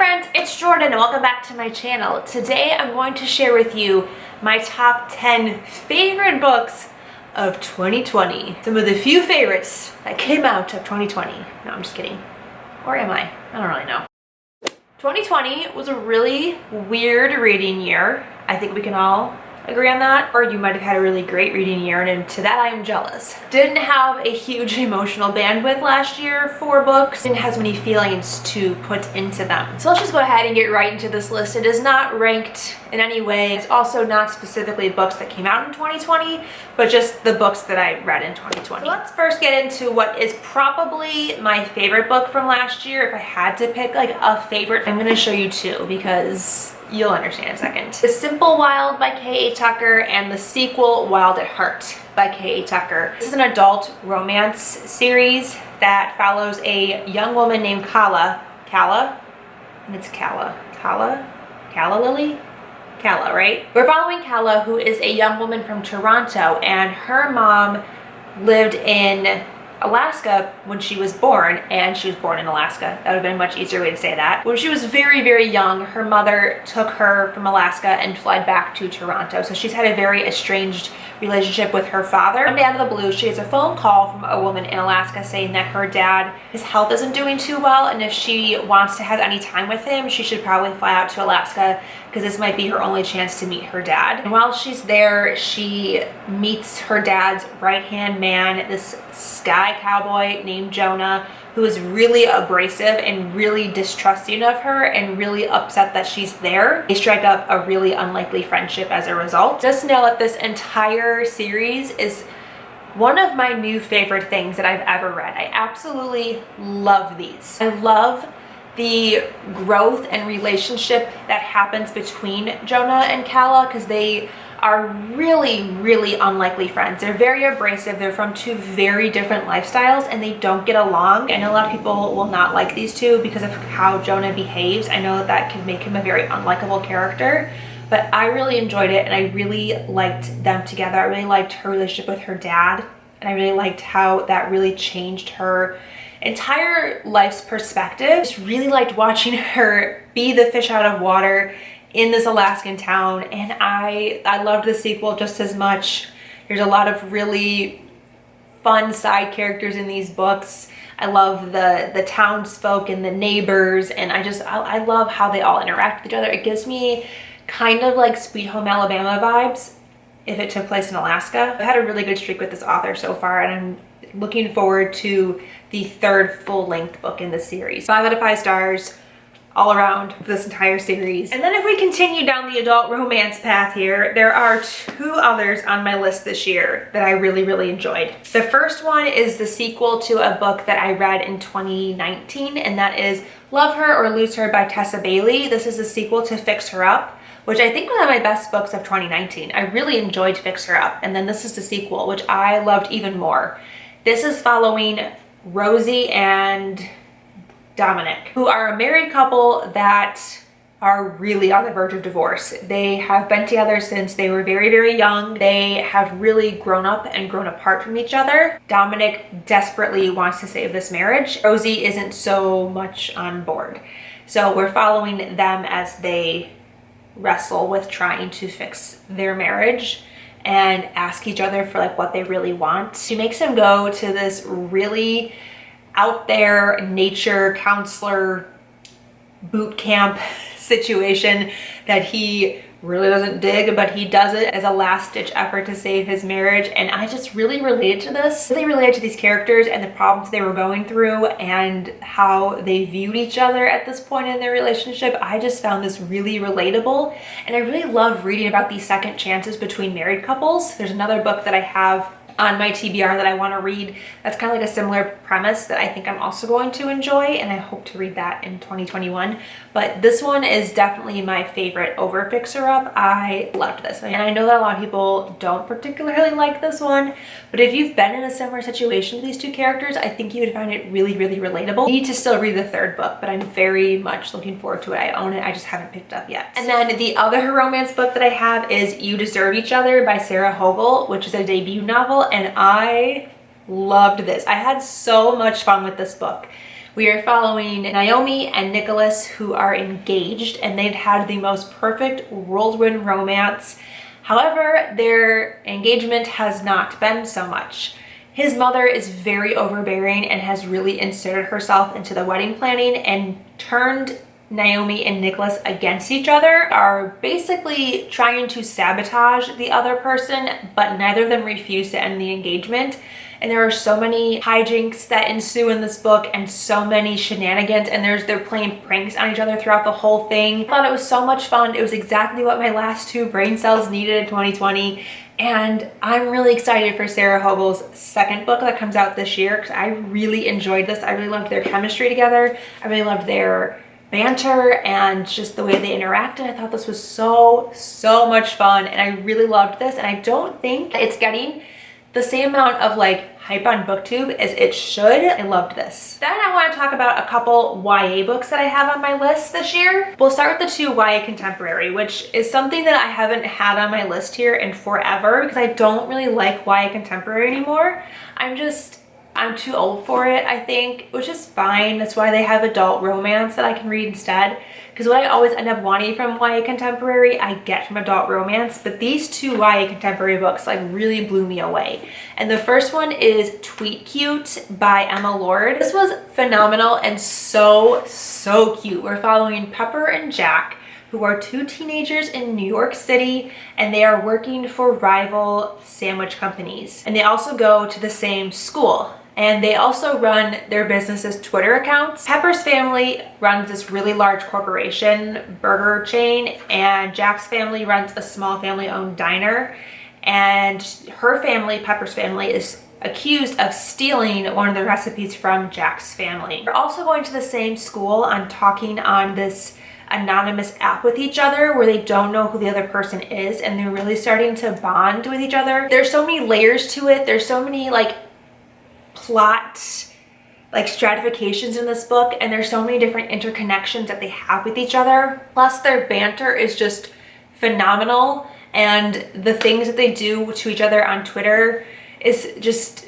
friends, it's Jordan and welcome back to my channel. Today I'm going to share with you my top 10 favorite books of 2020. Some of the few favorites that came out of 2020. No, I'm just kidding. Or am I? I don't really know. 2020 was a really weird reading year. I think we can all agree on that. Or you might have had a really great reading year, and to that I am jealous. Didn't have a huge emotional bandwidth last year for books. Didn't have as many feelings to put into them. So let's just go ahead and get right into this list. It is not ranked in any way. It's also not specifically books that came out in 2020, but just the books that I read in 2020. So let's first get into what is probably my favorite book from last year. If I had to pick like a favorite, I'm gonna show you two because you'll understand in a second. The Simple Wild by K.A. Tucker and the sequel Wild at Heart by K.A. Tucker. This is an adult romance series that follows a young woman named Kala, and it's Kala Lily? Kala, right? We're following Kala, who is a young woman from Toronto, and her mom lived in Alaska when she was born, and she was born in Alaska. That would have been a much easier way to say that. When she was very, very young, her mother took her from Alaska and fled back to Toronto. So she's had a very estranged relationship with her father. One day out of the blue, she gets a phone call from a woman in Alaska saying that her dad, his health isn't doing too well, and if she wants to have any time with him, she should probably fly out to Alaska because this might be her only chance to meet her dad. And while she's there, she meets her dad's right-hand man, this sky cowboy named Jonah, who is really abrasive and really distrusting of her and really upset that she's there. They strike up a really unlikely friendship as a result. Just know that this entire series is one of my new favorite things that I've ever read. I absolutely love these. I love the growth and relationship that happens between Jonah and Kala because they are really, really unlikely friends. They're very abrasive. They're from two very different lifestyles and they don't get along. I know a lot of people will not like these two because of how Jonah behaves. I know that can make him a very unlikable character, but I really enjoyed it and I really liked them together. I really liked her relationship with her dad, and I really liked how that really changed her entire life's perspective. Just really liked watching her be the fish out of water in this Alaskan town, and I loved the sequel just as much. There's a lot of really fun side characters in these books. I love the townsfolk and the neighbors, and I love how they all interact with each other. It gives me kind of like Sweet Home Alabama vibes if it took place in Alaska. I've had a really good streak with this author so far, and I'm looking forward to the third full-length book in the series. 5 out of 5 stars all around for this entire series. And then if we continue down the adult romance path here, there are two others on my list this year that I really, really enjoyed. The first one is the sequel to a book that I read in 2019, and that is Love Her or Lose Her by Tessa Bailey. This is the sequel to Fix Her Up, which I think was one of my best books of 2019. I really enjoyed Fix Her Up, and then this is the sequel, which I loved even more. This is following Rosie and Dominic, who are a married couple that are really on the verge of divorce. They have been together since they were very, very young. They have really grown up and grown apart from each other. Dominic desperately wants to save this marriage. Rosie isn't so much on board. So we're following them as they wrestle with trying to fix their marriage and ask each other for like what they really want. She makes him go to this really out there nature counselor boot camp situation that he really doesn't dig, but he does it as a last-ditch effort to save his marriage. And I just really related to this. Really related to these characters and the problems they were going through and how they viewed each other at this point in their relationship. I just found this really relatable, and I really love reading about these second chances between married couples. There's another book that I have on my TBR that I want to read that's kind of like a similar premise that I think I'm also going to enjoy, and I hope to read that in 2021. But this one is definitely my favorite over Fix Her Up. I loved this, and I know that a lot of people don't particularly like this one, but if you've been in a similar situation to these two characters, I think you would find it really, really relatable. I need to still read the third book, but I'm very much looking forward to it. I own it, I just haven't picked up yet. And then the other romance book that I have is You Deserve Each Other by Sarah Hogle, which is a debut novel, and I loved this. I had so much fun with this book. We are following Naomi and Nicholas, who are engaged, and they've had the most perfect whirlwind romance. However, their engagement has not been so much. His mother is very overbearing and has really inserted herself into the wedding planning and turned Naomi and Nicholas against each other, are basically trying to sabotage the other person, but neither of them refuse to end the engagement. And there are so many hijinks that ensue in this book and so many shenanigans, and they're playing pranks on each other throughout the whole thing. I thought it was so much fun. It was exactly what my last two brain cells needed in 2020. And I'm really excited for Sarah Hogel's second book that comes out this year because I really enjoyed this. I really loved their chemistry together. I really loved their banter and just the way they interacted. I thought this was so much fun, and I really loved this, and I don't think it's getting the same amount of like hype on BookTube as it should. I loved this. Then I want to talk about a couple YA books that I have on my list this year. We'll start with the two YA contemporary, which is something that I haven't had on my list here in forever because I don't really like YA contemporary anymore. I'm too old for it, I think, which is fine. That's why they have adult romance that I can read instead. Because what I always end up wanting from YA contemporary, I get from adult romance. But these two YA contemporary books like really blew me away. And the first one is Tweet Cute by Emma Lord. This was phenomenal and so cute. We're following Pepper and Jack, who are two teenagers in New York City, and they are working for rival sandwich companies. And they also go to the same school. And they also run their business's Twitter accounts. Pepper's family runs this really large corporation, burger chain, and Jack's family runs a small family-owned diner. And her family, Pepper's family, is accused of stealing one of the recipes from Jack's family. They're also going to the same school and talking on this anonymous app with each other where they don't know who the other person is, and they're really starting to bond with each other. There's so many layers to it. There's so many like plot like stratifications in this book, and there's so many different interconnections that they have with each other. Plus their banter is just phenomenal, and the things that they do to each other on Twitter is just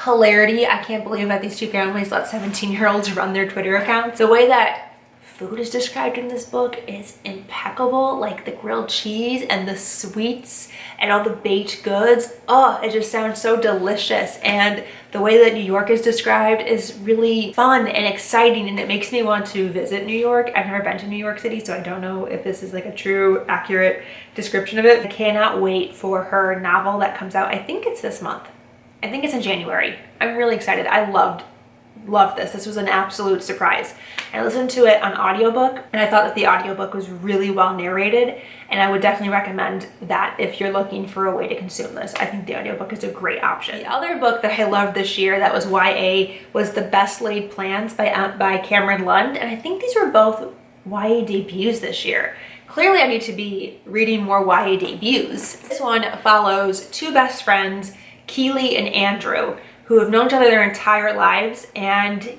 hilarity. I can't believe that these two families let 17-year-olds run their Twitter accounts. The way that food is described in this book is impeccable, like the grilled cheese and the sweets and all the baked goods. Oh, it just sounds so delicious. And the way that New York is described is really fun and exciting, and it makes me want to visit New York. I've never been to New York City, so I don't know if this is like a true, accurate description of it. I cannot wait for her novel that comes out. I think it's this month. I think it's in January. I'm really excited. I loved this. This was an absolute surprise. I listened to it on audiobook, and I thought that the audiobook was really well narrated, and I would definitely recommend that if you're looking for a way to consume this. I think the audiobook is a great option. The other book that I loved this year that was YA was The Best Laid Plans by Cameron Lund, and I think these were both YA debuts this year. Clearly I need to be reading more YA debuts. This one follows two best friends, Keely and Andrew, who have known each other their entire lives, and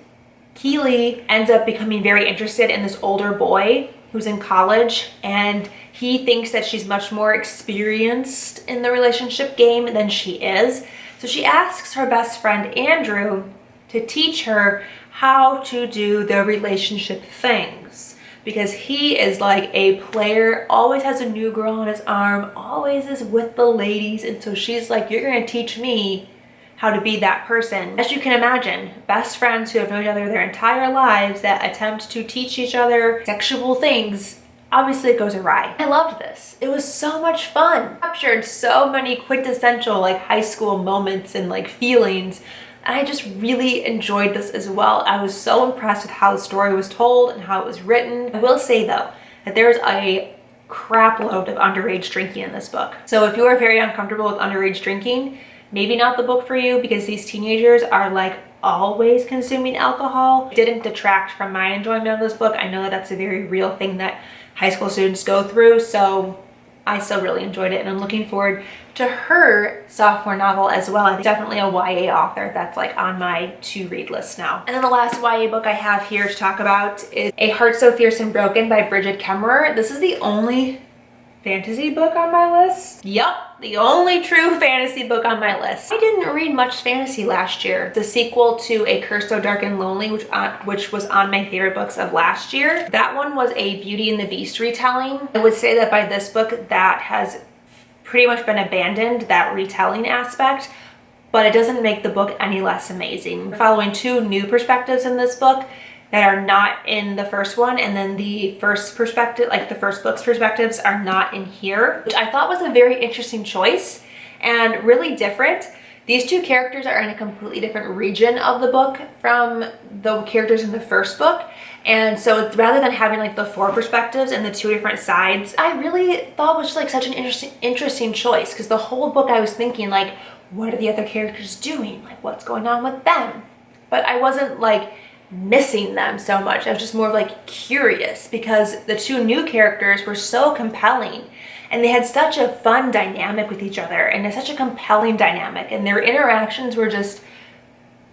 Keely ends up becoming very interested in this older boy who's in college, and he thinks that she's much more experienced in the relationship game than she is. So she asks her best friend Andrew to teach her how to do the relationship things, because he is like a player, always has a new girl on his arm, always is with the ladies, and so she's like, you're gonna teach me how to be that person. As you can imagine, best friends who have known each other their entire lives that attempt to teach each other sexual things, obviously it goes awry. I loved this. It was so much fun. Captured so many quintessential like high school moments and like feelings. And I just really enjoyed this as well. I was so impressed with how the story was told and how it was written. I will say though, that there's a crap load of underage drinking in this book. So if you are very uncomfortable with underage drinking, maybe not the book for you, because these teenagers are like always consuming alcohol. It didn't detract from my enjoyment of this book. I know that that's a very real thing that high school students go through, so I still really enjoyed it, and I'm looking forward to her sophomore novel as well. I'm definitely a YA author that's like on my to-read list now. And then the last YA book I have here to talk about is A Heart So Fierce and Broken by Bridget Kemmerer. This is the only fantasy book on my list. Yup. the only true fantasy book on my list. I didn't read much fantasy last year. The sequel to A Curse So Dark and Lonely, which was on my favorite books of last year. That one was a Beauty and the Beast retelling. I would say that by this book, that has pretty much been abandoned, that retelling aspect, but it doesn't make the book any less amazing. We're following two new perspectives in this book that are not in the first one, and then the first perspective, like the first book's perspectives, are not in here, which I thought was a very interesting choice and really different. These two characters are in a completely different region of the book from the characters in the first book, and so rather than having like the four perspectives and the two different sides, I really thought was just like such an interesting choice, because the whole book I was thinking like, what are the other characters doing? Like, what's going on with them? But I wasn't like missing them so much. I was just more like curious, because the two new characters were so compelling and they had such a fun dynamic with each other and such a compelling dynamic, and their interactions were just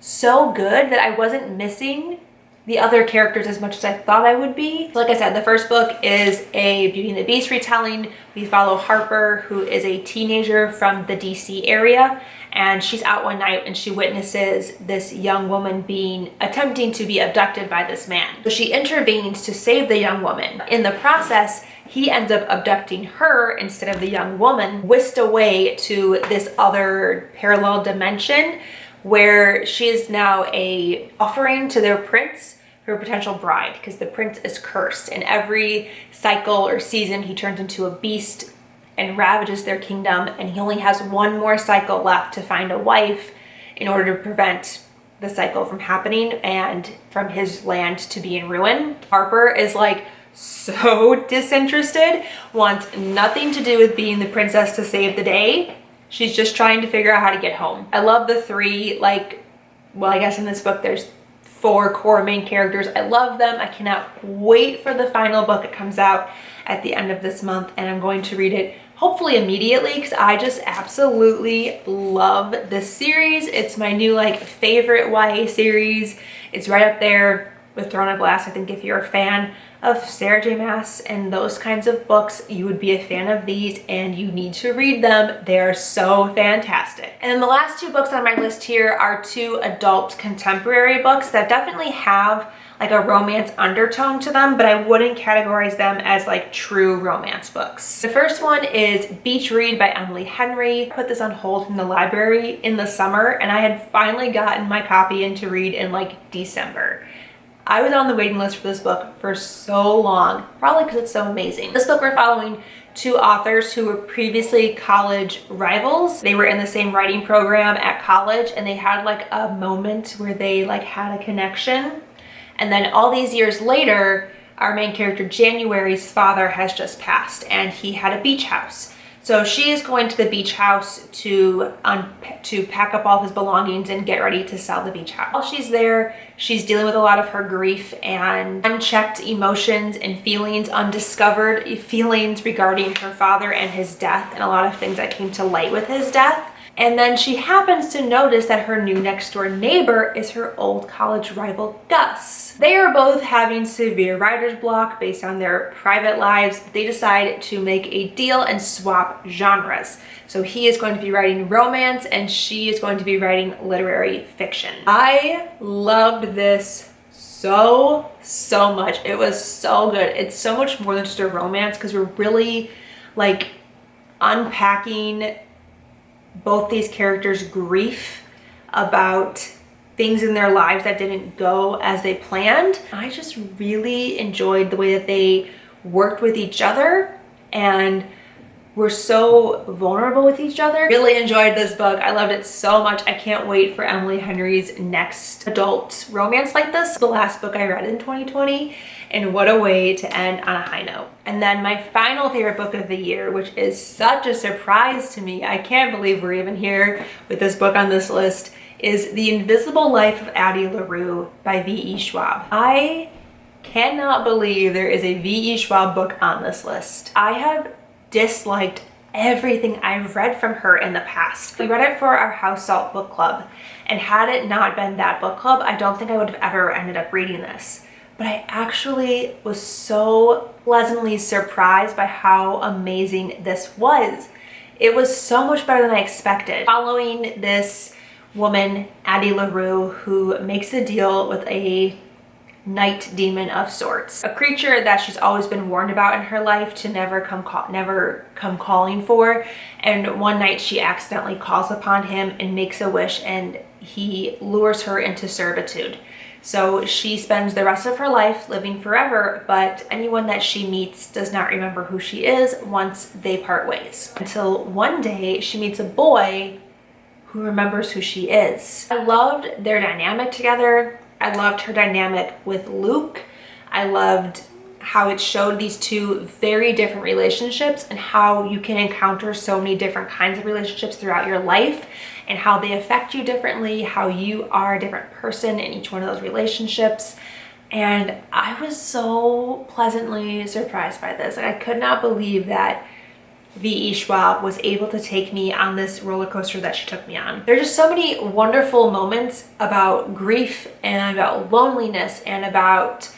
so good that I wasn't missing the other characters as much as I thought I would be. Like I said, the first book is a Beauty and the Beast retelling. We follow Harper, who is a teenager from the DC area, and she's out one night and she witnesses this young woman attempting to be abducted by this man. So she intervenes to save the young woman. In the process, he ends up abducting her instead of the young woman, whisked away to this other parallel dimension where she is now a offering to their prince, her potential bride, because the prince is cursed. In every cycle or season, he turns into a beast and ravages their kingdom, and he only has one more cycle left to find a wife in order to prevent the cycle from happening and from his land to be in ruin. Harper is like so disinterested, wants nothing to do with being the princess to save the day. She's just trying to figure out how to get home. I love the three, like, well, I guess in this book there's four core main characters. I love them. I cannot wait for the final book. It comes out at the end of this month, and I'm going to read it hopefully immediately, because I just absolutely love this series. It's my new like favorite YA series. It's right up there with Throne of Glass. I think if you're a fan of Sarah J. Maas and those kinds of books, you would be a fan of these, and you need to read them. They are so fantastic. And then the last two books on my list here are two adult contemporary books that definitely have like a romance undertone to them, but I wouldn't categorize them as like true romance books. The first one is Beach Read by Emily Henry. I put this on hold from the library in the summer, and I had finally gotten my copy in to read in like December. I was on the waiting list for this book for so long, probably because it's so amazing. This book, we're following two authors who were previously college rivals. They were in the same writing program at college, and they had like a moment where they like had a connection. And then all these years later, our main character January's father has just passed, and he had a beach house. So she is going to the beach house to pack up all of his belongings and get ready to sell the beach house. While she's there, she's dealing with a lot of her grief and unchecked emotions and feelings, undiscovered feelings regarding her father and his death, and a lot of things that came to light with his death. And then she happens to notice that her new next door neighbor is her old college rival, Gus. They are both having severe writer's block based on their private lives. They decide to make a deal and swap genres. So he is going to be writing romance and she is going to be writing literary fiction. I loved this so much. It was so good. It's so much more than just a romance, because we're really like unpacking both these characters' grief about things in their lives that didn't go as they planned. I just really enjoyed the way that they worked with each other and were so vulnerable with each other. Really enjoyed this book. I loved it so much. I can't wait for Emily Henry's next adult romance like this. The last book I read in 2020, and what a way to end on a high note. And then my final favorite book of the year, which is such a surprise to me, I can't believe we're even here with this book on this list, is The Invisible Life of Addie Larue by V.E. Schwab. I cannot believe there is a V.E. Schwab book on this list. I have disliked everything I've read from her in the past. We read it for our House Salt book club, and had it not been that book club, I don't think I would have ever ended up reading this. But I actually was so pleasantly surprised by how amazing this was. It was so much better than I expected. Following this woman, Addie Larue, who makes a deal with a night demon of sorts, a creature that she's always been warned about in her life to never come calling for. And one night she accidentally calls upon him and makes a wish, and he lures her into servitude. So she spends the rest of her life living forever, but anyone that she meets does not remember who she is once they part ways. Until one day she meets a boy who remembers who she is. I loved their dynamic together. I loved her dynamic with Luke. I loved how it showed these two very different relationships and how you can encounter so many different kinds of relationships throughout your life and how they affect you differently, how you are a different person in each one of those relationships. And I was so pleasantly surprised by this. Like, I could not believe that V.E. Schwab was able to take me on this roller coaster that she took me on. There's just so many wonderful moments about grief and about loneliness and about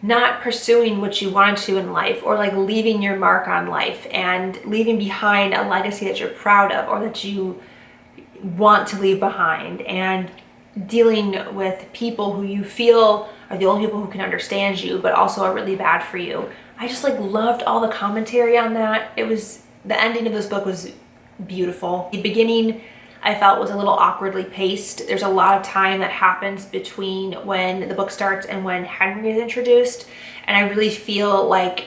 not pursuing what you wanted to in life, or like leaving your mark on life and leaving behind a legacy that you're proud of or that you want to leave behind, and dealing with people who you feel are the only people who can understand you but also are really bad for you. I just like loved all the commentary on that. The ending of this book was beautiful. The beginning I felt was a little awkwardly paced. There's a lot of time that happens between when the book starts and when Henry is introduced, and I really feel like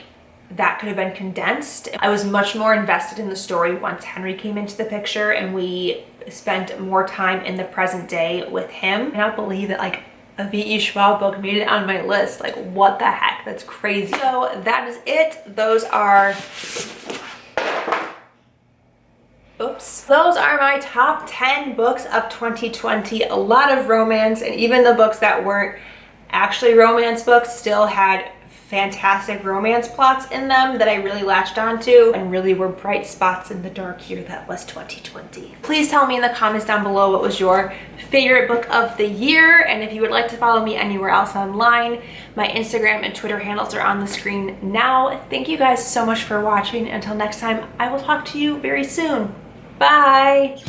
that could have been condensed. I was much more invested in the story once Henry came into the picture and we spent more time in the present day with him. I cannot believe that like a V.E. Schwab book made it on my list. Like, what the heck? That's crazy. So that is it. Those are my top 10 books of 2020. A lot of romance, and even the books that weren't actually romance books still had fantastic romance plots in them that I really latched onto and really were bright spots in the dark year that was 2020. Please tell me in the comments down below what was your favorite book of the year, and if you would like to follow me anywhere else online, my Instagram and Twitter handles are on the screen now. Thank you guys so much for watching. Until next time, I will talk to you very soon. Bye!